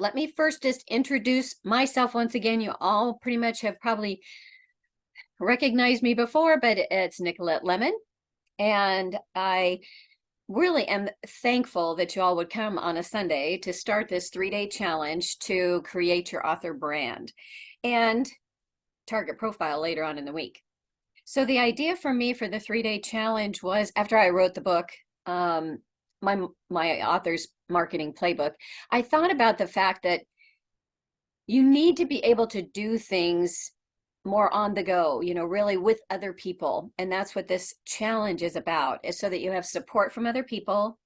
let me first just introduce myself once again. You all pretty much have probably recognized me before, but it's Nicolette Lemon. And I really am thankful that you all would come on a Sunday to start this 3-day challenge to create your author brand and target profile later on in the week. So the idea for me for the 3-day challenge was, after I wrote the book, my author's marketing playbook, I thought about the fact that you need to be able to do things more on the go, really with other people. And that's what this challenge is about, is so that you have support from other people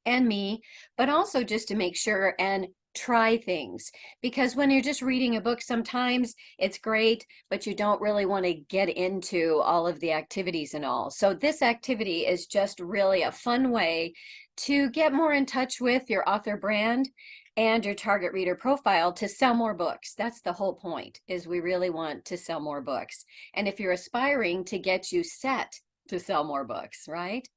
and me, but also just to make sure and try things. Because when you're just reading a book, sometimes it's great, but you don't really want to get into all of the activities and all. So this activity is just really a fun way to get more in touch with your author brand and your target reader profile to sell more books. That's the whole point, is we really want to sell more books. And if you're aspiring, to get you set to sell more books, right?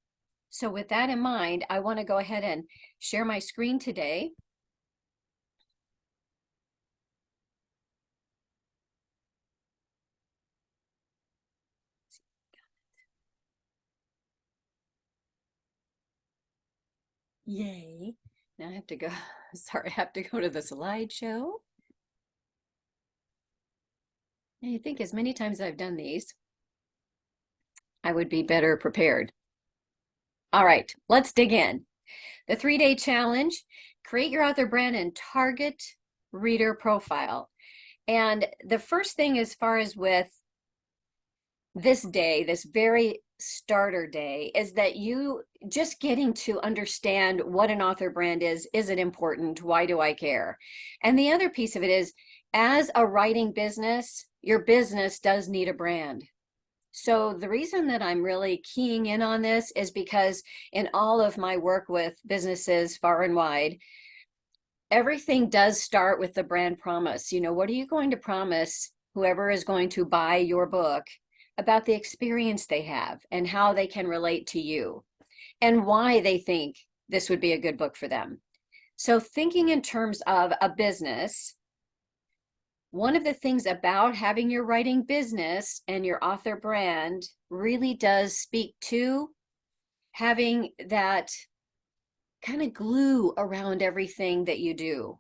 So with that in mind, I want to go ahead and share my screen today. Yay. Now I have to go, sorry, I have to go to the slideshow. And you think as many times as I've done these, I would be better prepared. All right, let's dig in. The 3-day challenge: create your author brand and target reader profile. And the first thing, as far as with this day, this very starter day, is that you just getting to understand what an author brand is it important? Why do I care? And the other piece of it is, as a writing business, your business does need a brand. So the reason that I'm really keying in on this is because in all of my work with businesses far and wide, everything does start with the brand promise. What are you going to promise whoever is going to buy your book about the experience they have and how they can relate to you and why they think this would be a good book for them? So thinking in terms of a business, one of the things about having your writing business and your author brand really does speak to having that kind of glue around everything that you do.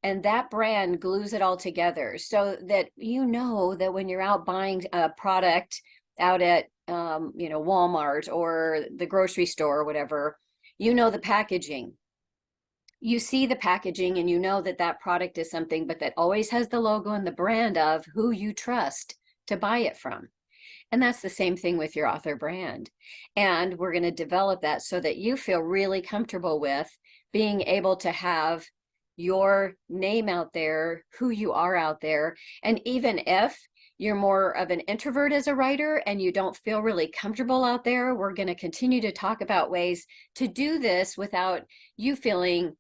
And that brand glues it all together, so that that when you're out buying a product out at Walmart or the grocery store or whatever, the packaging. You see the packaging and you know that that product is something, but that always has the logo and the brand of who you trust to buy it from. And that's the same thing with your author brand. And we're going to develop that so that you feel really comfortable with being able to have your name out there, who you are out there. And even if you're more of an introvert as a writer and you don't feel really comfortable out there, we're going to continue to talk about ways to do this without you feeling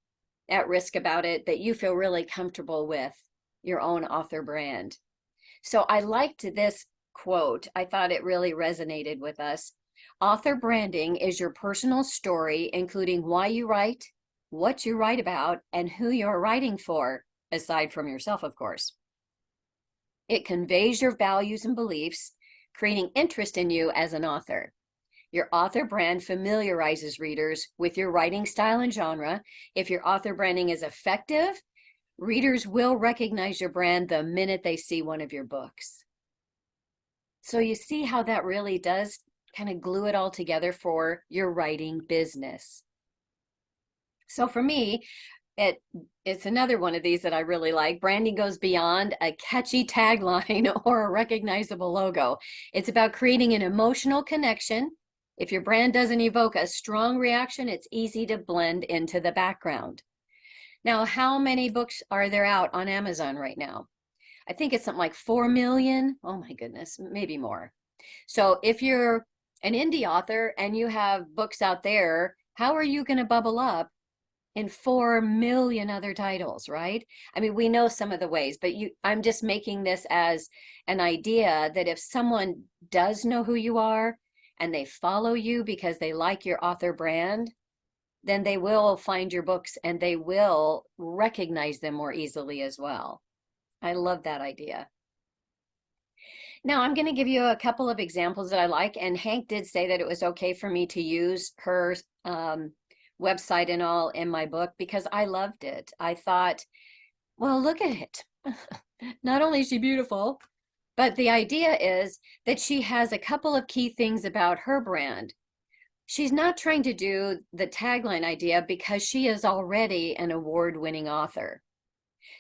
at risk about it, that you feel really comfortable with your own author brand. So I liked this quote. I thought it really resonated with us. Author branding is your personal story, including why you write, what you write about, and who you're writing for, aside from yourself, of course. It conveys your values and beliefs, creating interest in you as an author. Your author brand familiarizes readers with your writing style and genre. If your author branding is effective, readers will recognize your brand the minute they see one of your books. So you see how that really does kind of glue it all together for your writing business. So for me, it's another one of these that I really like. Branding goes beyond a catchy tagline or a recognizable logo. It's about creating an emotional connection. If your brand doesn't evoke a strong reaction, it's easy to blend into the background. Now, how many books are there out on Amazon right now? I think it's something like 4 million. Oh my goodness, maybe more. So if you're an indie author and you have books out there, how are you going to bubble up in 4 million other titles, right? I mean, we know some of the ways, but I'm just making this as an idea that if someone does know who you are and they follow you because they like your author brand, then they will find your books and they will recognize them more easily as well. I love that idea. Now, I'm going to give you a couple of examples that I like. And Hank did say that it was okay for me to use her website and all in my book because I loved it. I thought, well, look at it. Not only is she beautiful, but the idea is that she has a couple of key things about her brand. She's not trying to do the tagline idea because she is already an award-winning author.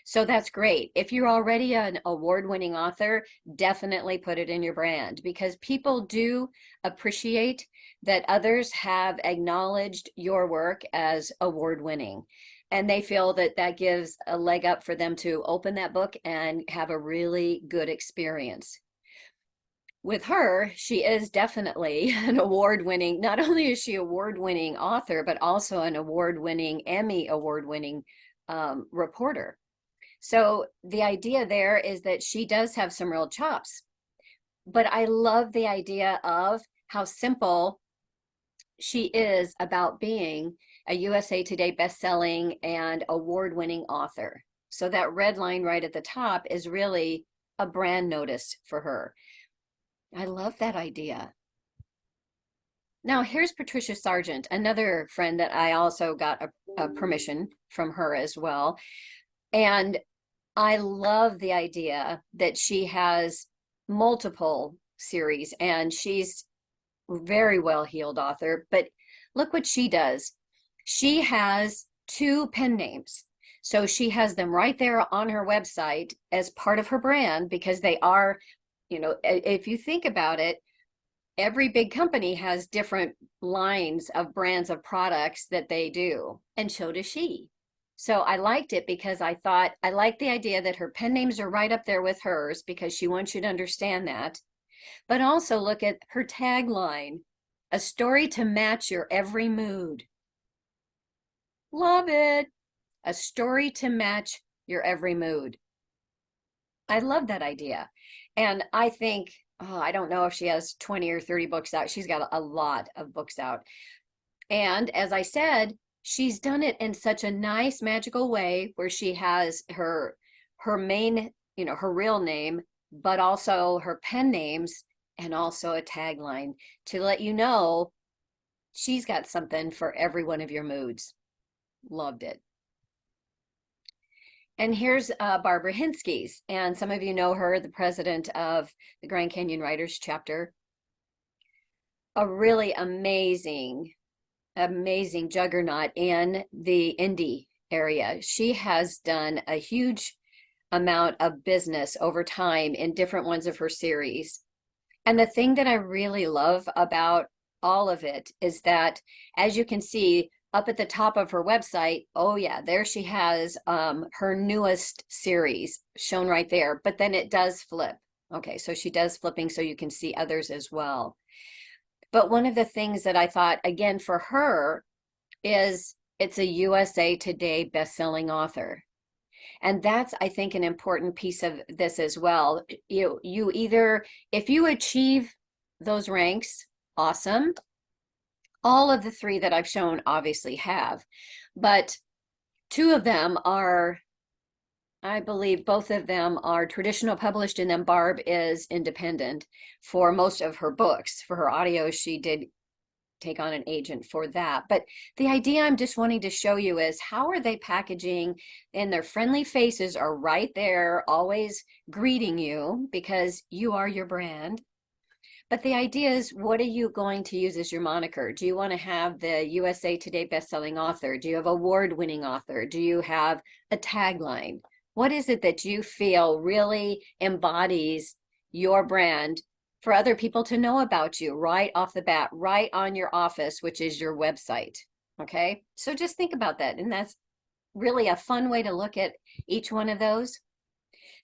So that's great. If you're already an award-winning author, definitely put it in your brand because people do appreciate that others have acknowledged your work as award-winning. And they feel that that gives a leg up for them to open that book and have a really good experience. With her, she is definitely an award-winning, not only is she award-winning author, but also an award-winning, Emmy award-winning reporter. So the idea there is that she does have some real chops. But I love the idea of how simple she is about being a USA Today best-selling and award-winning author. So that red line right at the top is really a brand notice for her. I love that idea. Now here's Patricia Sargent, another friend that I also got a permission from her as well. And I love the idea that she has multiple series and she's a very well-heeled author, but look what she does. She has 2 pen names. So she has them right there on her website as part of her brand because they are, you know, if you think about it, every big company has different lines of brands of products that they do, and so does she. So I liked it because I thought I like the idea that her pen names are right up there with hers because she wants you to understand that. But also look at her tagline, a story to match your every mood. Love it. A story to match your every mood. I love that idea. And I think, oh, I don't know if she has 20 or 30 books out. She's got a lot of books out. And as I said, she's done it in such a nice magical way where she has her main, you know, her real name, but also her pen names and also a tagline to let you know she's got something for every one of your moods. Loved it. And here's Barbara Hinskes, and some of you know her, the president of the Grand Canyon Writers chapter. A really amazing juggernaut in the indie area. She has done a huge amount of business over time in different ones of her series. And the thing that I really love about all of it is that, as you can see up at the top of her website, oh yeah, there she has her newest series shown right there, but then it does flip. Okay, so she does flipping so you can see others as well. But one of the things that I thought, again, for her is it's a USA Today best-selling author. And that's, I think, an important piece of this as well. You either, if you achieve those ranks, awesome. All of the 3 that I've shown obviously have, but 2 of them are, I believe both of them are traditional published, and then Barb is independent for most of her books. For her audios, she did take on an agent for that. But the idea I'm just wanting to show you is how are they packaging, and their friendly faces are right there, always greeting you because you are your brand. But the idea is, what are you going to use as your moniker? Do you want to have the USA Today bestselling author? Do you have award-winning author? Do you have a tagline? What is it that you feel really embodies your brand for other people to know about you right off the bat, right on your office, which is your website? Okay, so just think about that. And that's really a fun way to look at each one of those.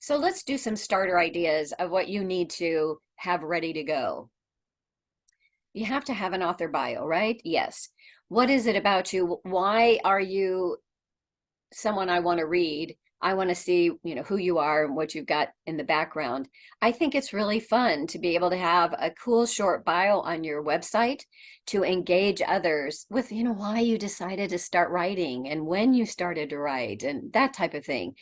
So let's do some starter ideas of what you need to have ready to go. You have to have an author bio, right? Yes. What is it about you? Why are you someone I want to read? I want to see, who you are and what you've got in the background. I think it's really fun to be able to have a cool short bio on your website to engage others with, why you decided to start writing and when you started to write and that type of thing.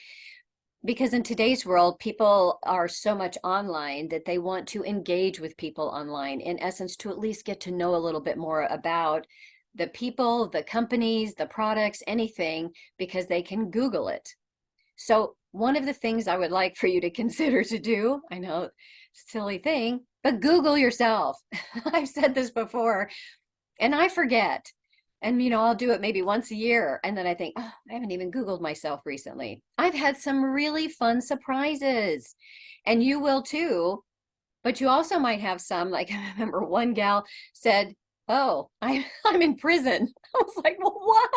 Because in today's world, people are so much online that they want to engage with people online, in essence, to at least get to know a little bit more about the people, the companies, the products, anything, because they can Google it. So one of the things I would like for you to consider to do, I know, silly thing, but Google yourself. I've said this before and I forget. And I'll do it maybe once a year. And then I think, oh, I haven't even Googled myself recently. I've had some really fun surprises. And you will too. But you also might have some, like I remember one gal said, oh, I'm in prison. I was like, well, what?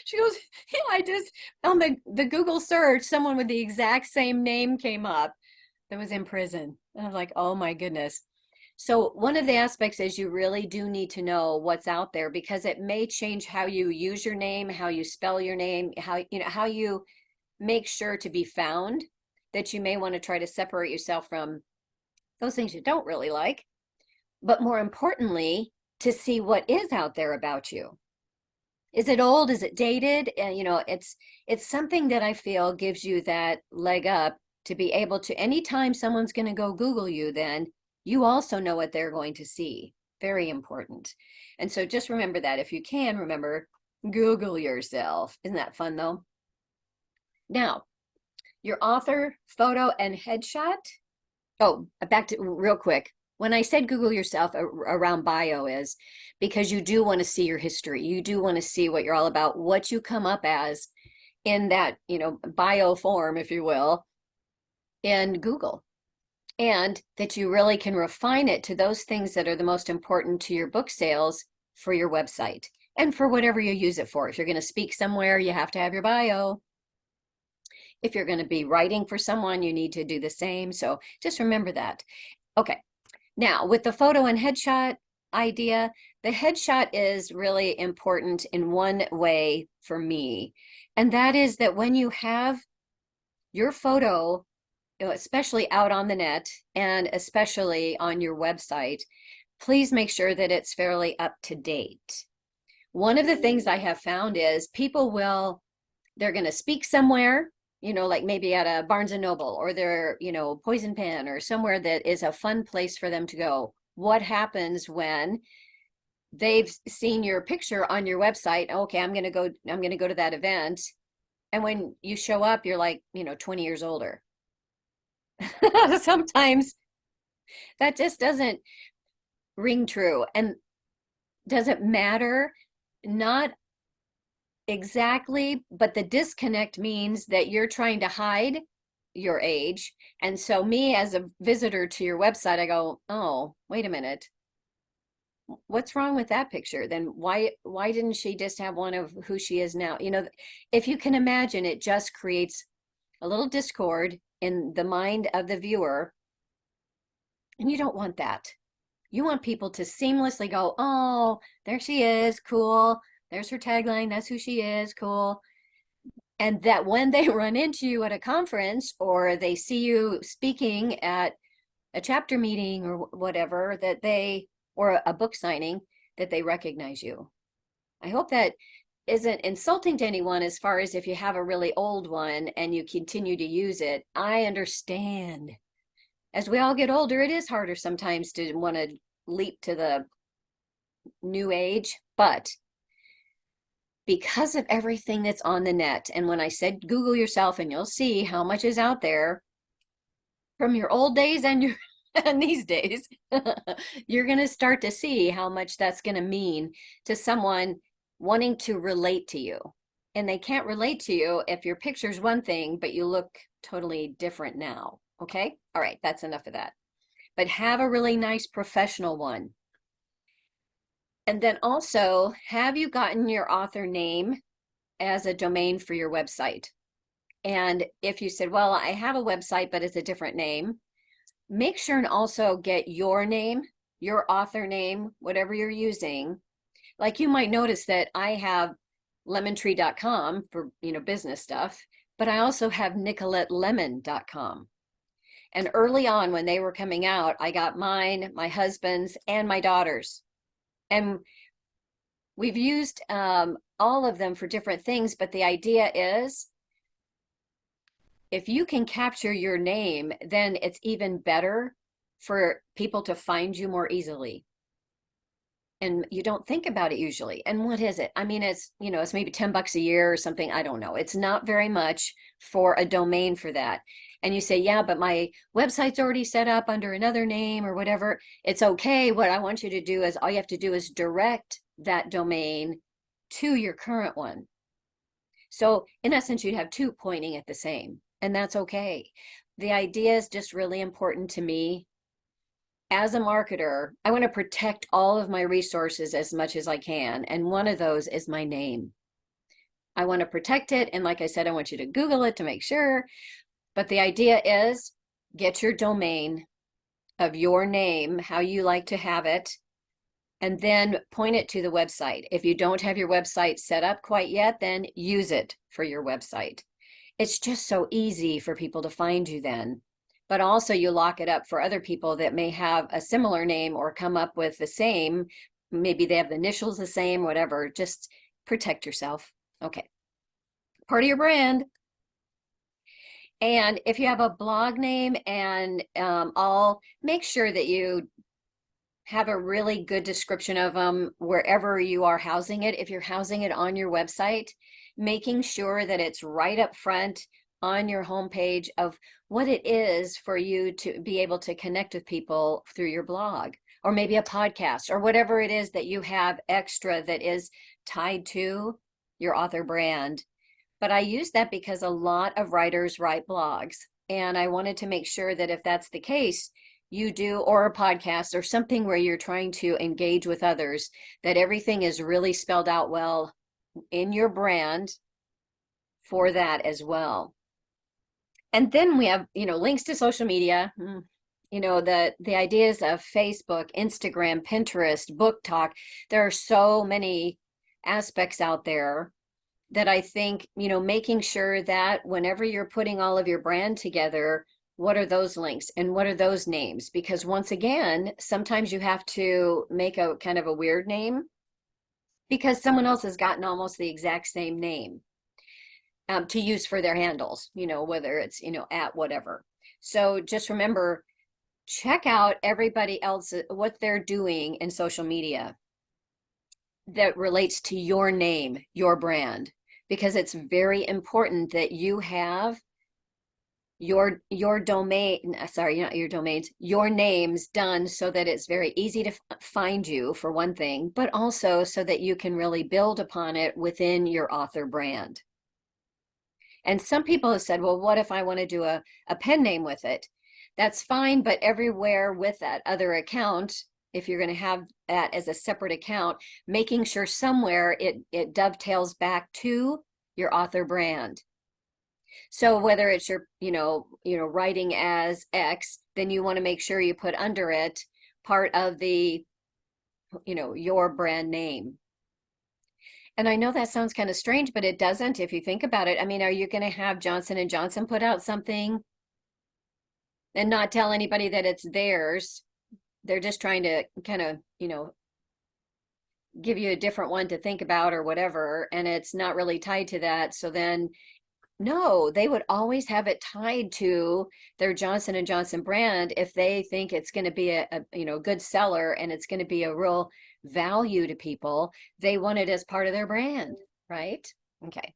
She goes, yeah, I just on the Google search, someone with the exact same name came up that was in prison. And I'm like, oh my goodness. So one of the aspects is you really do need to know what's out there, because it may change how you use your name, how you spell your name, how you make sure to be found, that you may want to try to separate yourself from those things you don't really like. But more importantly, to see what is out there about you. Is it old? Is it dated? It's something that I feel gives you that leg up to be able to, anytime someone's going to go Google you, then you also know what they're going to see. Very important. And so just remember that. If you can, remember, Google yourself. Isn't that fun though? Now, your author photo and headshot. Oh, back to real quick. When I said Google yourself around bio is because you do want to see your history. You do want to see what you're all about, what you come up as in that, bio form, if you will, in Google. And that you really can refine it to those things that are the most important to your book sales for your website and for whatever you use it for. If you're going to speak somewhere, you have to have your bio. If you're going to be writing for someone, you need to do the same. So just remember that. Okay. Now, with the photo and headshot idea, the headshot is really important in one way for me. And that is that when you have your photo, especially out on the net and especially on your website, please make sure that it's fairly up to date. One of the things I have found is they're going to speak somewhere, like maybe at a Barnes and Noble, or they're, Poison Pen, or somewhere that is a fun place for them to go. What happens when they've seen your picture on your website? Okay, I'm going to go to that event. And when you show up, you're like, 20 years older. Sometimes that just doesn't ring true. And does it matter? Not exactly, but the disconnect means that you're trying to hide your age. And so me as a visitor to your website, I go, oh, wait a minute. What's wrong with that picture? Then why didn't she just have one of who she is now? If you can imagine, it just creates a little discord in the mind of the viewer. And you don't want that. You want people to seamlessly go, oh, there she is, cool. There's her tagline, that's who she is, cool. And that when they run into you at a conference or they see you speaking at a chapter meeting or whatever, or a book signing, that they recognize you. I hope that isn't insulting to anyone as far as if you have a really old one and you continue to use it. I understand. As we all get older, it is harder sometimes to want to leap to the new age, but because of everything that's on the net, and when I said Google yourself and you'll see how much is out there from your old days and these days, you're going to start to see how much that's going to mean to someone wanting to relate to you. And they can't relate to you if your picture's one thing, but you look totally different now. Okay? All right, that's enough of that. But have a really nice professional one. And then also, have you gotten your author name as a domain for your website? And if you said, well, I have a website, but it's a different name, make sure and also get your name, your author name, whatever you're using. Like you might notice that I have lemontree.com for, business stuff, but I also have NicoletteLemon.com. And early on when they were coming out, I got mine, my husband's, and my daughter's. And we've used all of them for different things, but the idea is if you can capture your name, then it's even better for people to find you more easily. And you don't think about it usually. And what is it? I mean, it's maybe $10 a year or something. I don't know. It's not very much for a domain for that. And you say, yeah, but my website's already set up under another name or whatever. It's okay. What I want you to do is all you have to do is direct that domain to your current one. So in essence, you'd have two pointing at the same, and that's okay. The idea is just really important to me. As a marketer, I want to protect all of my resources as much as I can. And one of those is my name. I want to protect it. And like I said, I want you to Google it to make sure. But the idea is get your domain of your name, how you like to have it, and then point it to the website. If you don't have your website set up quite yet, then use it for your website. It's just so easy for people to find you then. But also you lock it up for other people that may have a similar name or come up with the same, maybe they have the initials the same, whatever. Just protect yourself. Okay. Part of your brand. And if you have a blog name, and I'll make sure that you have a really good description of them wherever you are housing it. If you're housing it on your website, making sure that it's right up front on your homepage of what it is for you to be able to connect with people through your blog, or maybe a podcast, or whatever it is that you have extra that is tied to your author brand. But I use that because a lot of writers write blogs, and I wanted to make sure that if that's the case, you do, or a podcast or something where you're trying to engage with others, that everything is really spelled out well in your brand for that as well. And then we have, links to social media, the ideas of Facebook, Instagram, Pinterest, Book Talk. There are so many aspects out there that I think, making sure that whenever you're putting all of your brand together, what are those links and what are those names? Because once again, sometimes you have to make a kind of a weird name because someone else has gotten almost the exact same name to use for their handles, whether it's, at whatever. So just remember, check out everybody else, what they're doing in social media that relates to your name, your brand, because it's very important that you have your domain, sorry, not your domains, your names done so that it's very easy to find you, for one thing, but also so that you can really build upon it within your author brand. And some people have said, well, what if I want to do a pen name with it? That's fine, but everywhere with that other account, if you're going to have that as a separate account, making sure somewhere it dovetails back to your author brand. So whether it's your, writing as X, then you want to make sure you put under it part of the, your brand name. And I know that sounds kind of strange, but it doesn't if you think about it. I mean, are you going to have Johnson & Johnson put out something and not tell anybody that it's theirs? They're just trying to kind of, give you a different one to think about or whatever, and it's not really tied to that. So then no, they would always have it tied to their Johnson & Johnson brand if they think it's going to be a good seller and it's going to be a real value to people. They want it as part of their brand, right? Okay.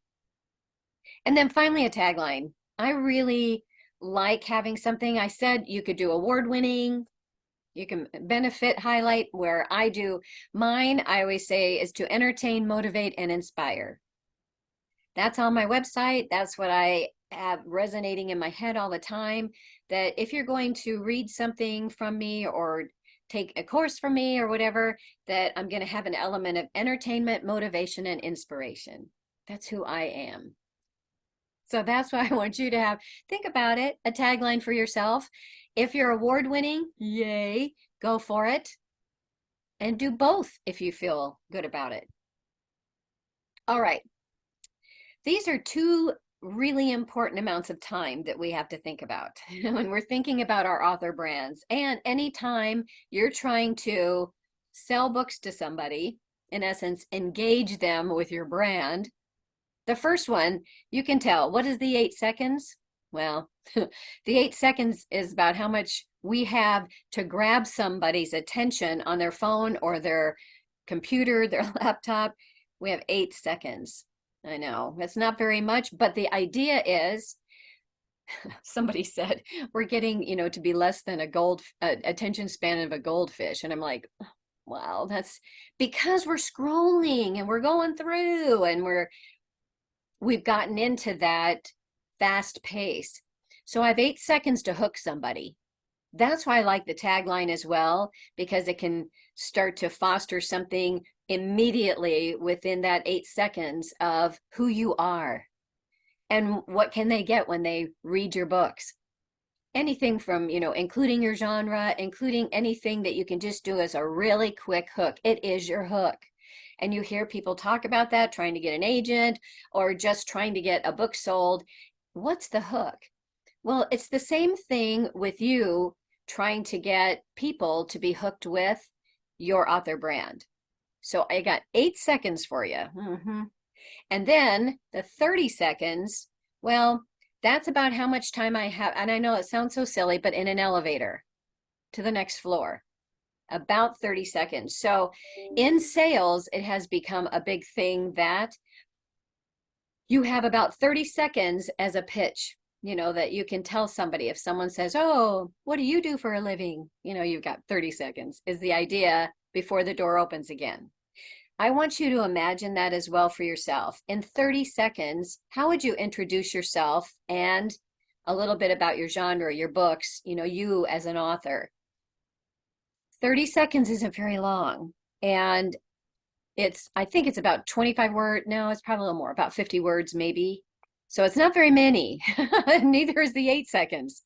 And then finally, a tagline. I really like having something. I said you could do award-winning, you can benefit, highlight. Where I do mine, I always say, is to entertain, motivate, and inspire. That's on my website. That's what I have resonating in my head all the time, that if you're going to read something from me or take a course from me or whatever, that I'm going to have an element of entertainment, motivation, and inspiration. That's who I am. So that's why I want you to have, think about it, a tagline for yourself. If you're award winning, yay, go for it. And do both if you feel good about it. All right. These are two really important amounts of time that we have to think about when we're thinking about our author brands. And anytime you're trying to sell books to somebody, in essence, engage them with your brand, the first one, you can tell. What is the 8 seconds? Well, the 8 seconds is about how much we have to grab somebody's attention on their phone or their computer, their laptop. We have 8 seconds. I know it's not very much, but the idea is, somebody said, we're getting, to be less than attention span of a goldfish. And I'm like, wow, that's because we're scrolling and we're going through and we've gotten into that fast pace. So I have 8 seconds to hook somebody. That's why I like the tagline as well, because it can start to foster something immediately within that 8 seconds of who you are and what can they get when they read your books. Anything from, including your genre, including anything that you can just do as a really quick hook. It is your hook. And you hear people talk about that, trying to get an agent or just trying to get a book sold. What's the hook? Well, it's the same thing with you trying to get people to be hooked with your author brand. So I got 8 seconds for you. And then the 30 seconds, well, that's about how much time I have. And I know it sounds so silly, but in an elevator to the next floor, about 30 seconds. So in sales, it has become a big thing that you have about 30 seconds as a pitch, that you can tell somebody. If someone says, oh, what do you do for a living? You've got 30 seconds is the idea before the door opens again. I want you to imagine that as well for yourself. In 30 seconds, how would you introduce yourself and a little bit about your genre, your books, you as an author? 30 seconds isn't very long. And I think it's about 25 words. No, it's probably a little more, about 50 words maybe. So it's not very many. Neither is the 8 seconds.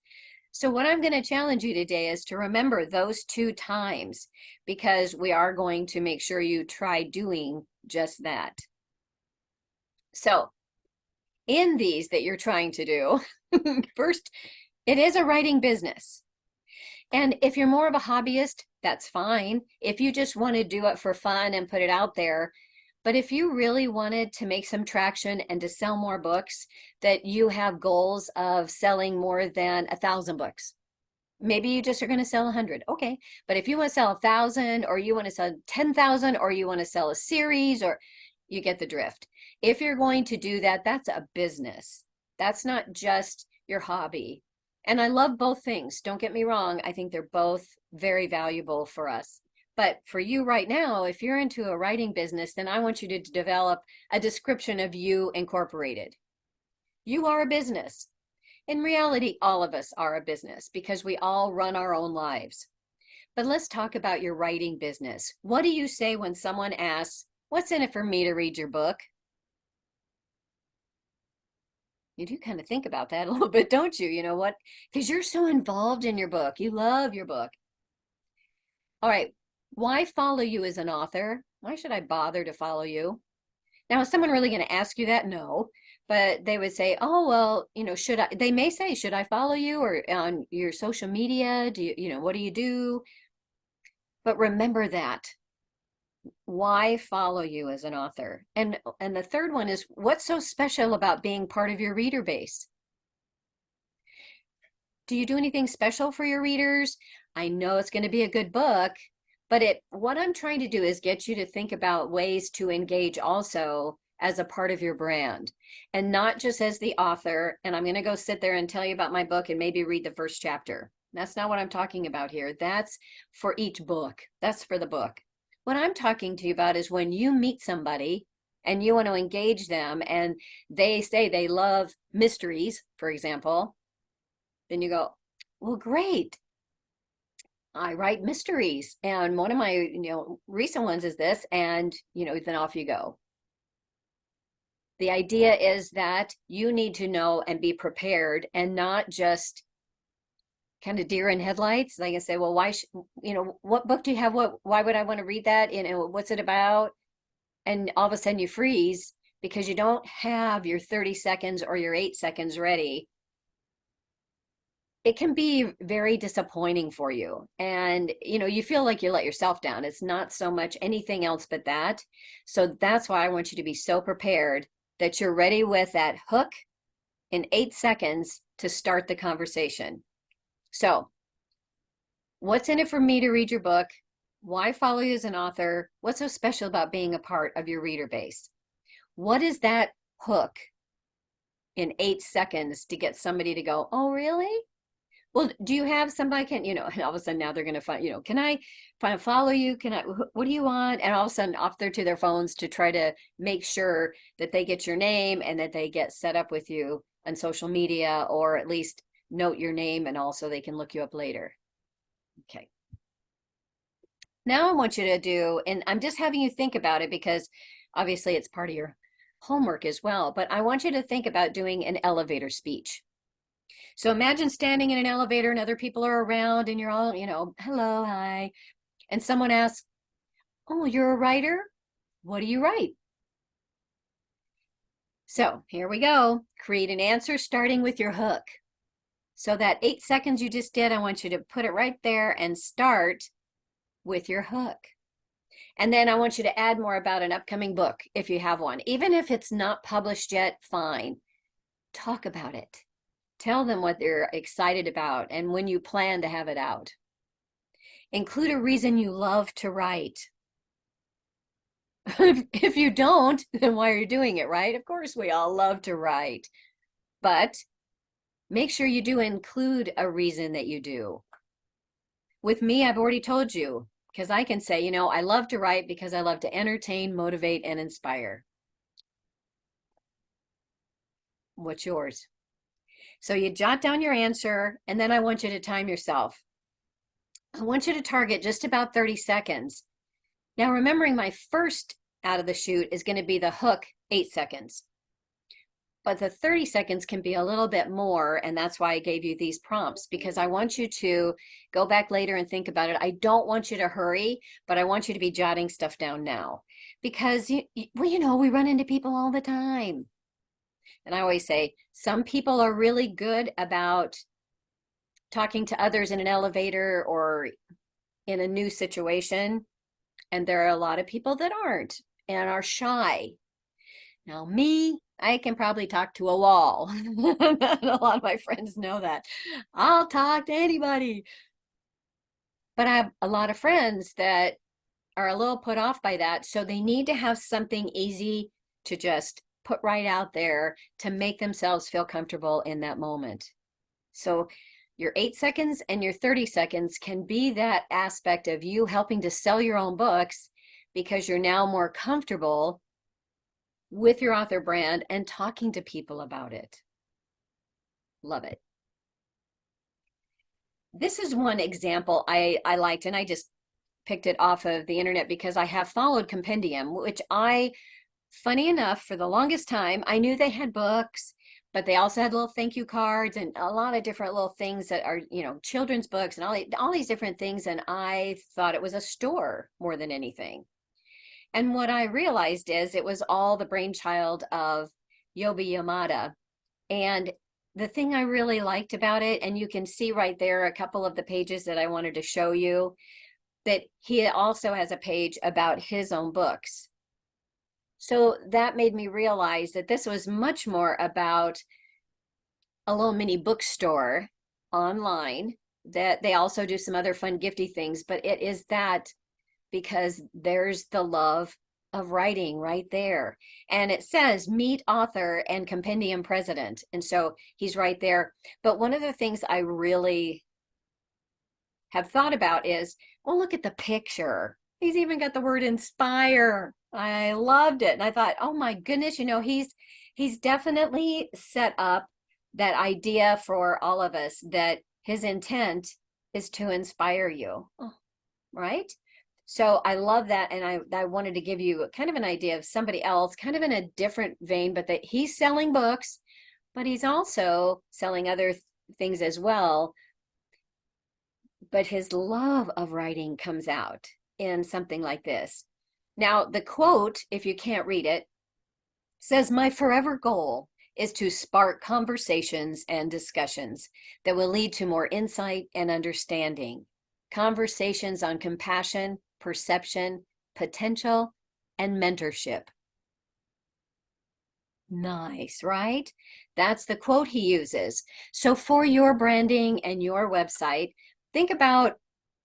So what I'm going to challenge you today is to remember those 2 times, because we are going to make sure you try doing just that. So in these that you're trying to do, first, it is a writing business. And if you're more of a hobbyist, that's fine. If you just want to do it for fun and put it out there. But if you really wanted to make some traction and to sell more books, that you have goals of selling more than 1,000 books. Maybe you just are going to sell 100. Okay. But if you want to sell 1,000 or you want to sell 10,000 or you want to sell a series, or you get the drift. If you're going to do that, that's a business. That's not just your hobby. And I love both things. Don't get me wrong. I think they're both very valuable for us. But for you right now, if you're into a writing business, then I want you to develop a description of you incorporated. You are a business. In reality, all of us are a business because we all run our own lives. But let's talk about your writing business. What do you say when someone asks, what's in it for me to read your book? You do kind of think about that a little bit, don't you? You know what? Because you're so involved in your book. You love your book. All right. Why follow you as an author? Why should I bother to follow you? Now, is someone really going to ask you that? No. But they would say, oh, well, should I? They may say, should I follow you or on your social media? Do you, what do you do? But remember that. Why follow you as an author? And the third one is, what's so special about being part of your reader base? Do you do anything special for your readers? I know it's going to be a good book, but what I'm trying to do is get you to think about ways to engage also as a part of your brand and not just as the author. And I'm going to go sit there and tell you about my book and maybe read the first chapter. That's not what I'm talking about here. That's for each book. That's for the book. What I'm talking to you about is when you meet somebody and you want to engage them and they say they love mysteries, for example, then you go, well, great. I write mysteries. And one of my, recent ones is this, and, then off you go. The idea is that you need to know and be prepared and not just kind of deer in headlights. Like I say, well, why, what book do you have? Why would I want to read that? What's it about? And all of a sudden you freeze because you don't have your 30 seconds or your 8 seconds ready, it can be very disappointing for you. And, you feel like you let yourself down. It's not so much anything else but that. So that's why I want you to be so prepared that you're ready with that hook in 8 seconds to start the conversation. So, what's in it for me to read your book? Why follow you as an author? What's so special about being a part of your reader base? What is that hook in 8 seconds to get somebody to go, oh, really? Well, do you have somebody and all of a sudden now they're going to find, can I follow you? What do you want? And all of a sudden off there to their phones to try to make sure that they get your name and that they get set up with you on social media, or at least note your name, and also they can look you up later. Okay. Now I want you to do, and I'm just having you think about it because obviously it's part of your homework as well, but I want you to think about doing an elevator speech. So imagine standing in an elevator and other people are around and you're all, hello, hi. And someone asks, oh, you're a writer? What do you write? So here we go. Create an answer starting with your hook. So that 8 seconds you just did, I want you to put it right there and start with your hook. And then I want you to add more about an upcoming book if you have one. Even if it's not published yet, fine. Talk about it. Tell them what they're excited about and when you plan to have it out. Include a reason you love to write. If you don't, then why are you doing it, right? Of course, we all love to write, but make sure you do include a reason that you do. With me, I've already told you, because I can say, I love to write because I love to entertain, motivate, and inspire. What's yours? So you jot down your answer, and then I want you to time yourself. I want you to target just about 30 seconds. Now, remembering my first out of the chute is going to be the hook, 8 seconds. But the 30 seconds can be a little bit more, and that's why I gave you these prompts, because I want you to go back later and think about it. I don't want you to hurry, but I want you to be jotting stuff down now, because we run into people all the time. And I always say, some people are really good about talking to others in an elevator or in a new situation. And there are a lot of people that aren't and are shy. Now, me, I can probably talk to a wall. A lot of my friends know that. I'll talk to anybody. But I have a lot of friends that are a little put off by that. So they need to have something easy to just put right out there to make themselves feel comfortable in that moment. So your 8 seconds and your 30 seconds can be that aspect of you helping to sell your own books because you're now more comfortable with your author brand and talking to people about it. Love it. This is one example I liked, and I just picked it off of the internet because I have followed Compendium, which funny enough, for the longest time, I knew they had books, but they also had little thank you cards and a lot of different little things that are, children's books and all these different things. And I thought it was a store more than anything. And what I realized is it was all the brainchild of Yobi Yamada. And the thing I really liked about it, and you can see right there a couple of the pages that I wanted to show you, that he also has a page about his own books. So that made me realize that this was much more about a little mini bookstore online, that they also do some other fun gifty things, but it is that because there's the love of writing right there. And it says meet author and compendium president. And so he's right there. But one of the things I really have thought about is, well, look at the picture. He's even got the word inspire. I loved it. And I thought, oh my goodness, he's definitely set up that idea for all of us that his intent is to inspire you. Oh, right? So I love that. And I wanted to give you kind of an idea of somebody else, kind of in a different vein, but that he's selling books, but he's also selling other things as well. But his love of writing comes out in something like this. Now, the quote, if you can't read it, Says, my forever goal is to spark conversations and discussions that will lead to more insight and understanding. Conversations on compassion, perception, potential, and mentorship. Nice, right? That's the quote he uses. So for your branding and your website, think about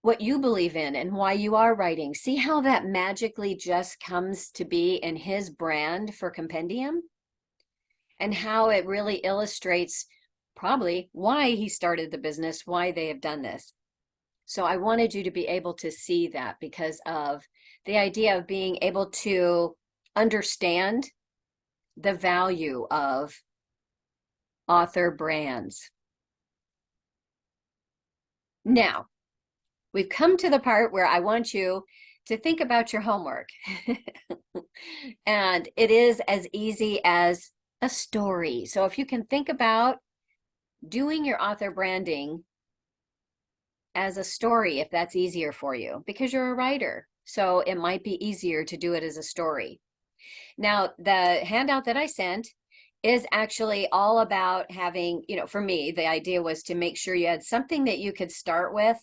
what you believe in and why you are writing. See how that magically just comes to be in his brand for Compendium, and how it really illustrates probably why he started the business, why they have done this. So I wanted you to be able to see that because of the idea of being able to understand the value of author brands. Now, we've come to the part where I want you to think about your homework. And it is as easy as a story. So if you can think about doing your author branding as a story, if that's easier for you, because you're a writer. So it might be easier to do it as a story. Now, the handout that I sent is actually all about having, for me, the idea was to make sure you had something that you could start with,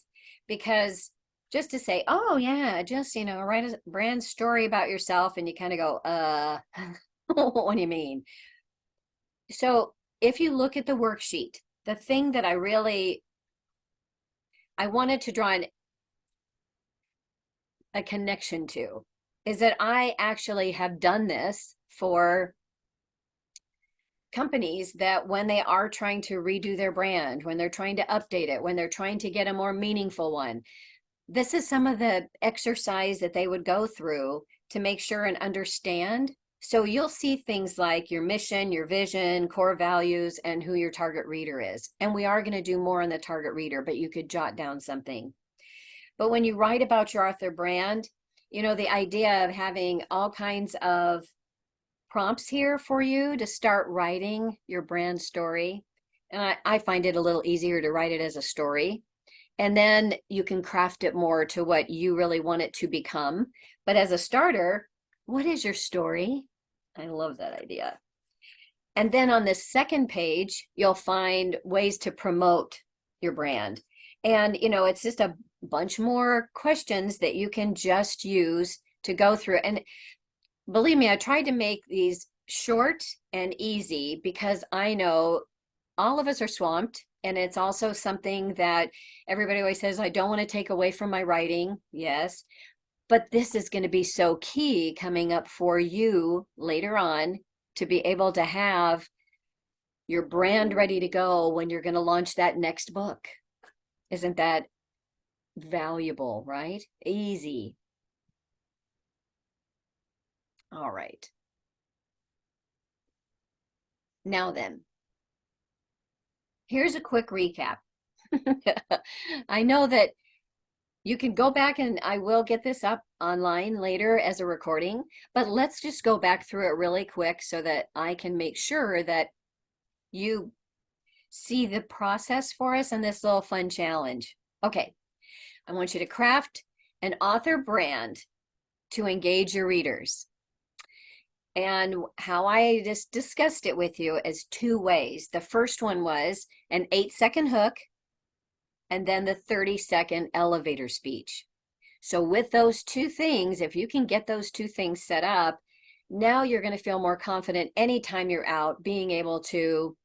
because just to say, oh yeah, just, write a brand story about yourself, and you kind of go, what do you mean? So if you look at the worksheet, the thing that I wanted to draw a connection to is that I actually have done this for companies that when they are trying to redo their brand, when they're trying to update it, when they're trying to get a more meaningful one, this is some of the exercise that they would go through to make sure and understand. So you'll see things like your mission, your vision, core values, and who your target reader is. And we are going to do more on the target reader, but you could jot down something. But when you write about your author brand, the idea of having all kinds of prompts here for you to start writing your brand story. And I find it a little easier to write it as a story. And then you can craft it more to what you really want it to become. But as a starter, what is your story? I love that idea. And then on the second page, you'll find ways to promote your brand. And, it's just a bunch more questions that you can just use to go through. And believe me, I tried to make these short and easy because I know all of us are swamped. And it's also something that everybody always says, I don't want to take away from my writing. Yes. But this is going to be so key coming up for you later on to be able to have your brand ready to go when you're going to launch that next book. Isn't that valuable, right? Easy. All right. Now then, here's a quick recap. I know that you can go back, and I will get this up online later as a recording, but let's just go back through it really quick so that I can make sure that you see the process for us in this little fun challenge. Okay, I want you to craft an author brand to engage your readers. And how I just discussed it with you is two ways. The first one was an 8-second hook, and then the 30-second elevator speech. So with those two things, if you can get those two things set up, now you're going to feel more confident anytime you're out being able to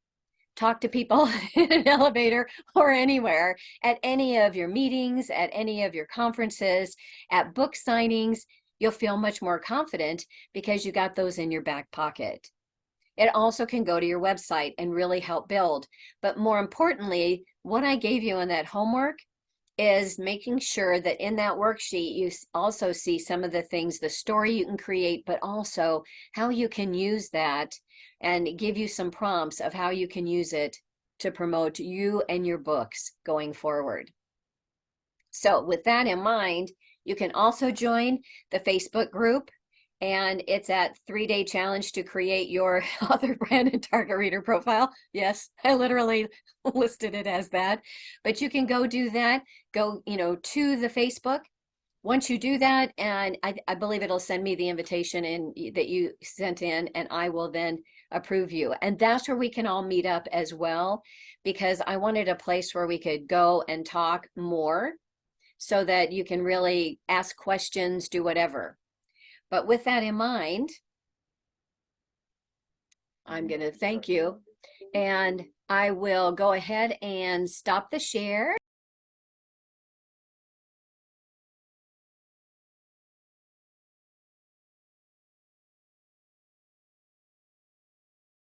talk to people in an elevator or anywhere, at any of your meetings, at any of your conferences, at book signings. You'll feel much more confident because you got those in your back pocket. It also can go to your website and really help build. But more importantly, what I gave you in that homework is making sure that in that worksheet, you also see some of the things, the story you can create, but also how you can use that, and give you some prompts of how you can use it to promote you and your books going forward. So with that in mind, you can also join the Facebook group, and it's at 3-day challenge to create your author brand and target reader profile. Yes, I literally listed it as that, but you can go do that. Go, to the Facebook once you do that, and I believe it'll send me the invitation that you sent in, and I will then approve you. And that's where we can all meet up as well, because I wanted a place where we could go and talk more so that you can really ask questions, do whatever. But with that in mind, I'm going to thank you, and I will go ahead and stop the share.